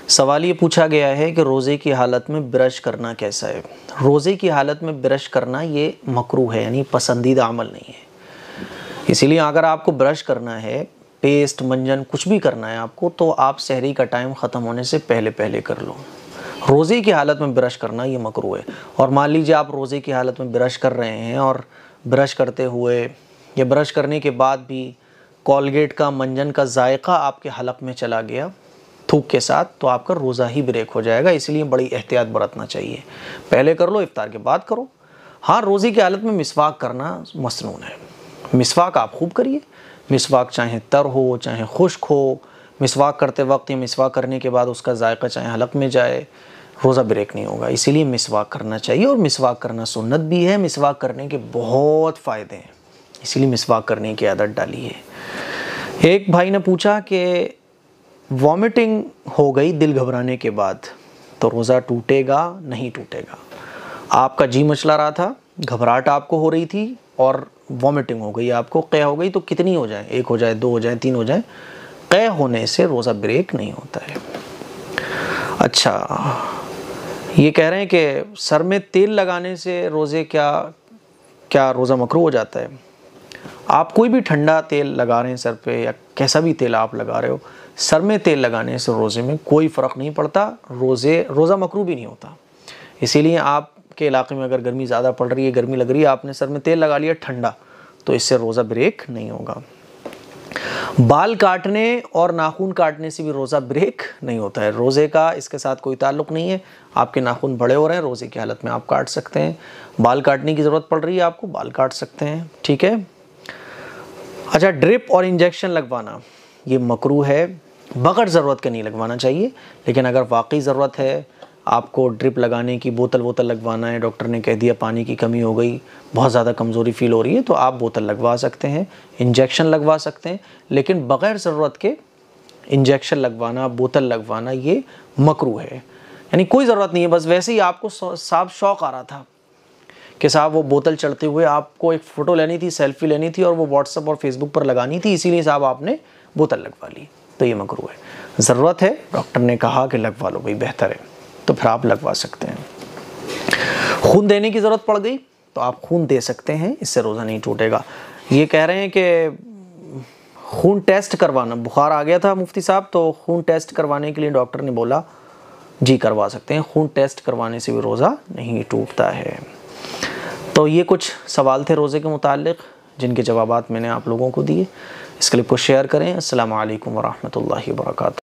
सवाल ये पूछा गया है कि रोज़े की हालत में ब्रश करना कैसा है। रोज़े की हालत में ब्रश करना ये मकरूह है, यानी पसंदीदा अमल नहीं है। इसीलिए अगर आपको ब्रश करना है, पेस्ट मंजन कुछ भी करना है आपको, तो आप सहरी का टाइम ख़त्म होने से पहले पहले कर लो। रोज़े की हालत में ब्रश करना ये मकरूह है। और मान लीजिए आप रोज़े की हालत में ब्रश कर रहे हैं और ब्रश करते हुए या ब्रश करने के बाद भी कोलगेट का मंजन का जायका आपके हलक में चला गया थूक के साथ, तो आपका रोज़ा ही ब्रेक हो जाएगा। इसलिए बड़ी एहतियात बरतना चाहिए। पहले कर लो, इफ्तार के बाद करो। हाँ, रोज़े की हालत में मिसवाक करना मसनून है। मिसवाक आप खूब करिए। मिसवाक चाहे तर हो चाहे खुश्क हो, मिसवाक करते वक्त या मिसवाक करने के बाद उसका जायका चाहे हलक में जाए, रोज़ा ब्रेक नहीं होगा। इसीलिए मिसवाक करना चाहिए। और मिसवाक करना सुन्नत भी है। मिसवाक करने के बहुत फ़ायदे हैं, इसीलिए मिसवाक करने की आदत डाली है। एक भाई ने पूछा कि वॉमिटिंग हो गई दिल घबराने के बाद, तो रोज़ा टूटेगा नहीं टूटेगा? आपका जी मचला रहा था, घबराहट आपको हो रही थी और वॉमिटिंग हो गई, आपको क़य हो गई, तो कितनी हो जाए, 1 हो जाए, 2 हो जाए, 3 हो जाए, क़य होने से रोज़ा ब्रेक नहीं होता है। अच्छा, ये कह रहे हैं कि सर में तेल लगाने से रोज़े क्या रोज़ा मकरूह हो जाता है? आप कोई भी ठंडा तेल लगा रहे हैं सर पे, या कैसा भी तेल आप लगा रहे हो, सर में तेल लगाने से रोज़े में कोई फ़र्क नहीं पड़ता। रोज़ा मकरूह भी नहीं होता। इसीलिए आपके इलाके में अगर गर्मी ज़्यादा पड़ रही है, गर्मी लग रही है, आपने सर में तेल लगा लिया ठंडा, तो इससे रोज़ा ब्रेक नहीं होगा। बाल काटने और नाखून काटने से भी रोज़ा ब्रेक नहीं होता है। रोज़े का इसके साथ कोई ताल्लुक़ नहीं है। आपके नाखून बड़े हो रहे हैं, रोज़े की हालत में आप काट सकते हैं। बाल काटने की ज़रूरत पड़ रही है आपको, बाल काट सकते हैं, ठीक है। अच्छा, ड्रिप और इंजेक्शन लगवाना ये मकरूह है, बग़ैर ज़रूरत के नहीं लगवाना चाहिए। लेकिन अगर वाकई ज़रूरत है, आपको ड्रिप लगाने की, बोतल लगवाना है, डॉक्टर ने कह दिया पानी की कमी हो गई, बहुत ज़्यादा कमज़ोरी फ़ील हो रही है, तो आप बोतल लगवा सकते हैं, इंजेक्शन लगवा सकते हैं। लेकिन बग़ैर ज़रूरत के इंजेक्शन लगवाना, बोतल लगवाना ये मकरूह है। यानी कोई ज़रूरत नहीं है, बस वैसे ही आपको साहब शौक़ आ रहा था कि साहब वो बोतल चढ़ते हुए आपको एक फ़ोटो लेनी थी, सेल्फ़ी लेनी थी और वो व्हाट्सएप और फेसबुक पर लगानी थी, इसीलिए साहब आपने बोतल लगवा ली, तो ये मकरूह है। ज़रूरत है, डॉक्टर ने कहा कि लगवा लो भाई, बेहतर है, तो फिर आप लगवा सकते हैं। खून देने की ज़रूरत पड़ गई तो आप खून दे सकते हैं, इससे रोज़ा नहीं टूटेगा। ये कह रहे हैं कि खून टेस्ट करवाना, बुखार आ गया था मुफ्ती साहब, तो खून टेस्ट करवाने के लिए डॉक्टर ने बोला जी करवा सकते हैं। खून टेस्ट करवाने से भी रोज़ा नहीं टूटता है। तो ये कुछ सवाल थे रोज़े के मुताल्लिक़, जिनके जवाबात मैंने आप लोगों को दिए। इस क्लिप को शेयर करें। अस्सलामु अलैकुम व रहमतुल्लाहि व बरकातुहू।